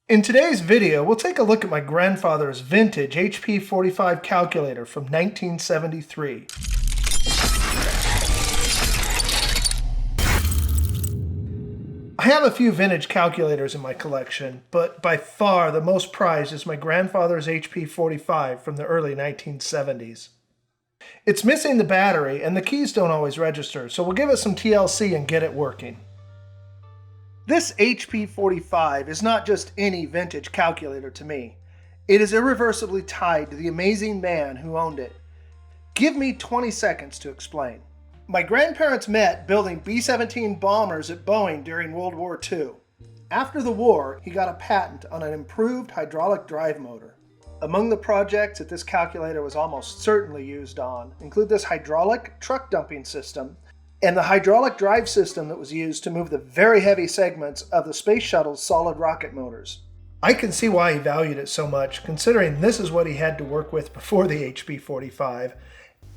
In today's video, we'll take a look at my grandfather's vintage HP-45 calculator from 1973. I have a few vintage calculators in my collection, but by far the most prized is my grandfather's HP-45 from the early 1970s. It's missing the battery and the keys don't always register, so we'll give it some TLC and get it working. This HP-45 is not just any vintage calculator to me. It is irreversibly tied to the amazing man who owned it. Give me 20 seconds to explain. My grandparents met building B-17 bombers at Boeing during World War II. After the war, he got a patent on an improved hydraulic drive motor. Among the projects that this calculator was almost certainly used on include this hydraulic truck dumping system and the hydraulic drive system that was used to move the very heavy segments of the Space Shuttle's solid rocket motors. I can see why he valued it so much, considering this is what he had to work with before the HP-45.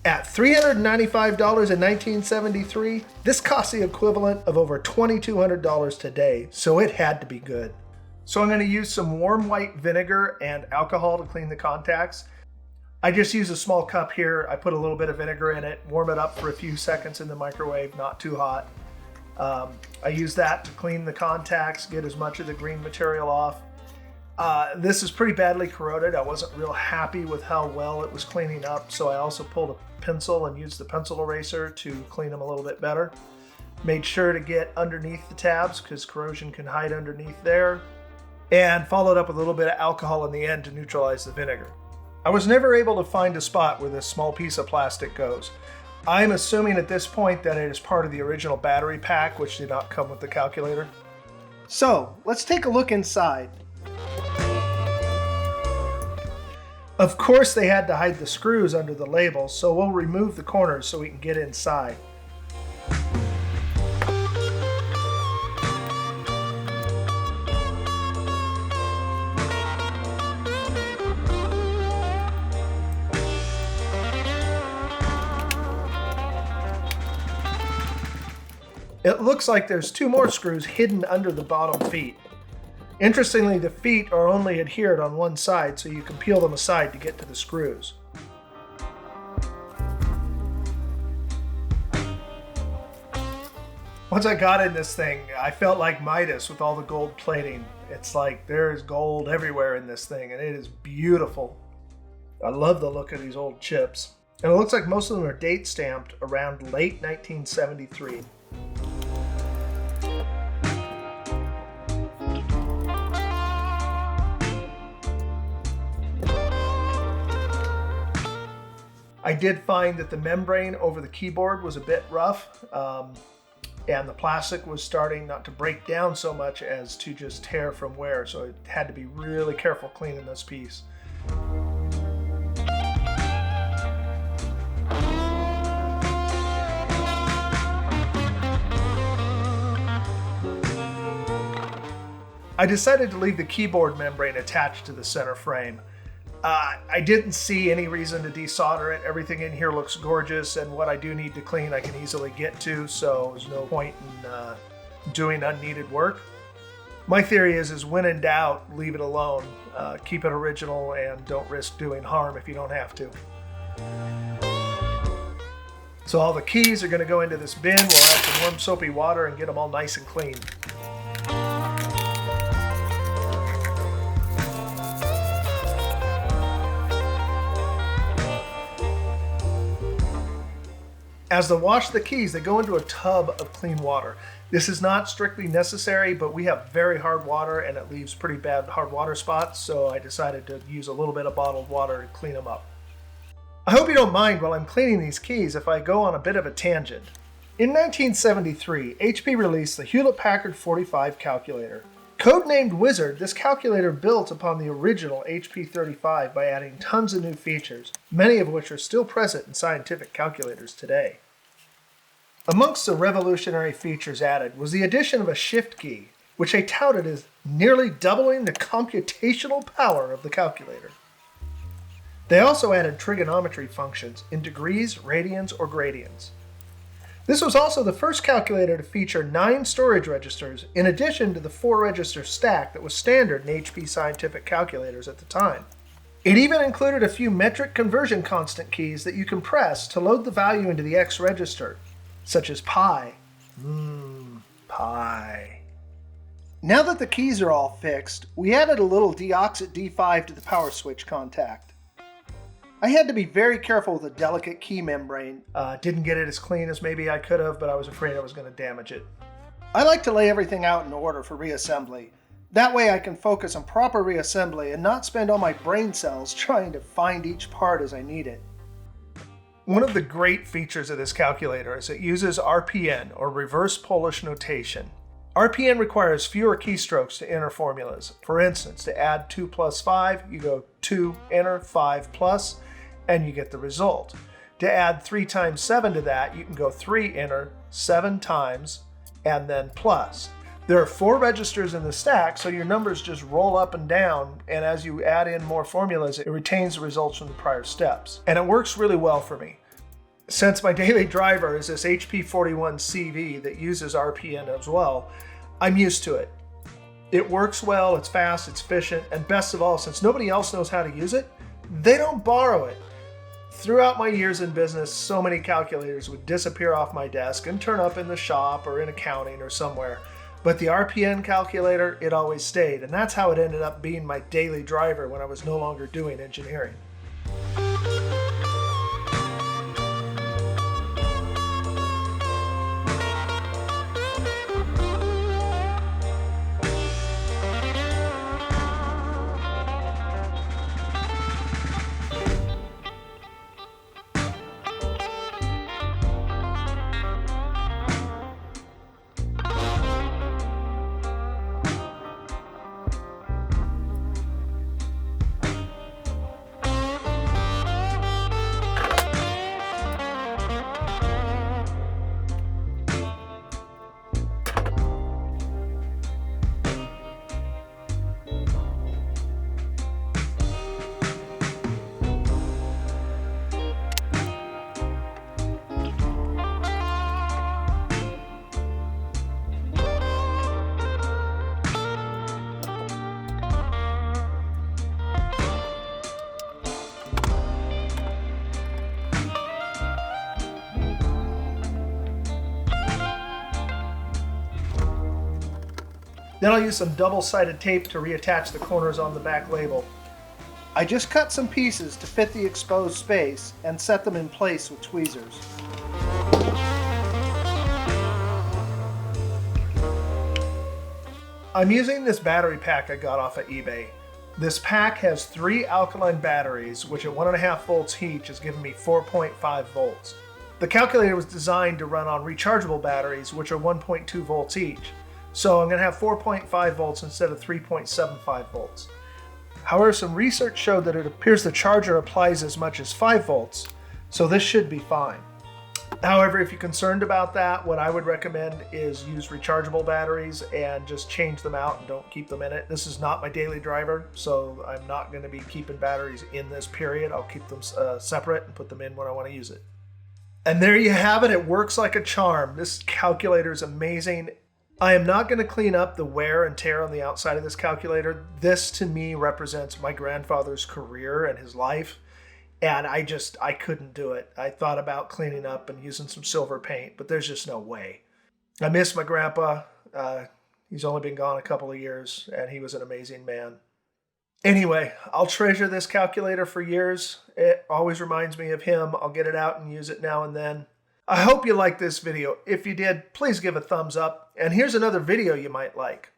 At $395 in 1973, this cost the equivalent of over $2,200 today, so it had to be good. So I'm going to use some warm white vinegar and alcohol to clean the contacts. I just use a small cup here. I put a little bit of vinegar in it, warm it up for a few seconds in the microwave, not too hot. I use that to clean the contacts, get as much of the green material off. This is pretty badly corroded. I wasn't real happy with how well it was cleaning up, so I also pulled a pencil and used the pencil eraser to clean them a little bit better. Made sure to get underneath the tabs because corrosion can hide underneath there, and followed up with a little bit of alcohol in the end to neutralize the vinegar. I was never able to find a spot where this small piece of plastic goes. I'm assuming at this point that it is part of the original battery pack, which did not come with the calculator. So, let's take a look inside. Of course they had to hide the screws under the label, so we'll remove the corners so we can get inside. It looks like there's two more screws hidden under the bottom feet. Interestingly, the feet are only adhered on one side, so you can peel them aside to get to the screws. Once I got in this thing, I felt like Midas with all the gold plating. It's like there's gold everywhere in this thing, and it is beautiful. I love the look of these old chips. And it looks like most of them are date stamped around late 1973. I did find that the membrane over the keyboard was a bit rough, and the plastic was starting not to break down so much as to just tear from wear, so I had to be really careful cleaning this piece. I decided to leave the keyboard membrane attached to the center frame. I didn't see any reason to desolder it. Everything in here looks gorgeous, and what I do need to clean I can easily get to, so there's no point in doing unneeded work. My theory is when in doubt, leave it alone. Keep it original and don't risk doing harm if you don't have to. So all the keys are going to go into this bin. We'll add some warm soapy water and get them all nice and clean. As to wash the keys, they go into a tub of clean water. This is not strictly necessary, but we have very hard water and it leaves pretty bad hard water spots, so I decided to use a little bit of bottled water to clean them up. I hope you don't mind while I'm cleaning these keys if I go on a bit of a tangent. In 1973, HP released the Hewlett-Packard 45 calculator. Codenamed Wizard, this calculator built upon the original HP-35 by adding tons of new features, many of which are still present in scientific calculators today. Amongst the revolutionary features added was the addition of a shift key, which they touted as nearly doubling the computational power of the calculator. They also added trigonometry functions in degrees, radians, or gradients. This was also the first calculator to feature 9 storage registers in addition to the 4-register stack that was standard in HP scientific calculators at the time. It even included a few metric conversion constant keys that you can press to load the value into the X register, such as pi. Pi. Now that the keys are all fixed, we added a little deoxit D5 to the power switch contact. I had to be very careful with a delicate key membrane. Didn't get it as clean as maybe I could have, but I was afraid I was going to damage it. I like to lay everything out in order for reassembly. That way I can focus on proper reassembly and not spend all my brain cells trying to find each part as I need it. One of the great features of this calculator is it uses RPN, or reverse Polish notation. RPN requires fewer keystrokes to enter formulas. For instance, to add 2 plus 5, you go 2, enter, 5 plus, and you get the result. To add 3 times 7 to that, you can go 3, enter, 7 times, and then plus. There are 4 registers in the stack, so your numbers just roll up and down, and as you add in more formulas, it retains the results from the prior steps. And it works really well for me. Since my daily driver is this HP-41 CV that uses RPN as well, I'm used to it. It works well, it's fast, it's efficient, and best of all, since nobody else knows how to use it, they don't borrow it. Throughout my years in business, so many calculators would disappear off my desk and turn up in the shop or in accounting or somewhere. But the RPN calculator, it always stayed, and that's how it ended up being my daily driver when I was no longer doing engineering. Then I'll use some double-sided tape to reattach the corners on the back label. I just cut some pieces to fit the exposed space and set them in place with tweezers. I'm using this battery pack I got off of eBay. This pack has 3 alkaline batteries, which at 1.5 volts each is giving me 4.5 volts. The calculator was designed to run on rechargeable batteries, which are 1.2 volts each. So I'm going to have 4.5 volts instead of 3.75 volts. However, some research showed that it appears the charger applies as much as 5 volts, so this should be fine. However, if you're concerned about that, what I would recommend is use rechargeable batteries and just change them out and don't keep them in it. This is not my daily driver, so I'm not going to be keeping batteries in this period. I'll keep them separate and put them in when I want to use it. And there you have it. It works like a charm. This calculator is amazing. I am not going to clean up the wear and tear on the outside of this calculator. This to me represents my grandfather's career and his life, and I couldn't do it. I thought about cleaning up and using some silver paint, but there's just no way. I miss my grandpa. He's only been gone a couple of years, and he was an amazing man. Anyway, I'll treasure this calculator for years. It always reminds me of him. I'll get it out and use it now and then. I hope you liked this video. If you did, please give a thumbs up. And here's another video you might like.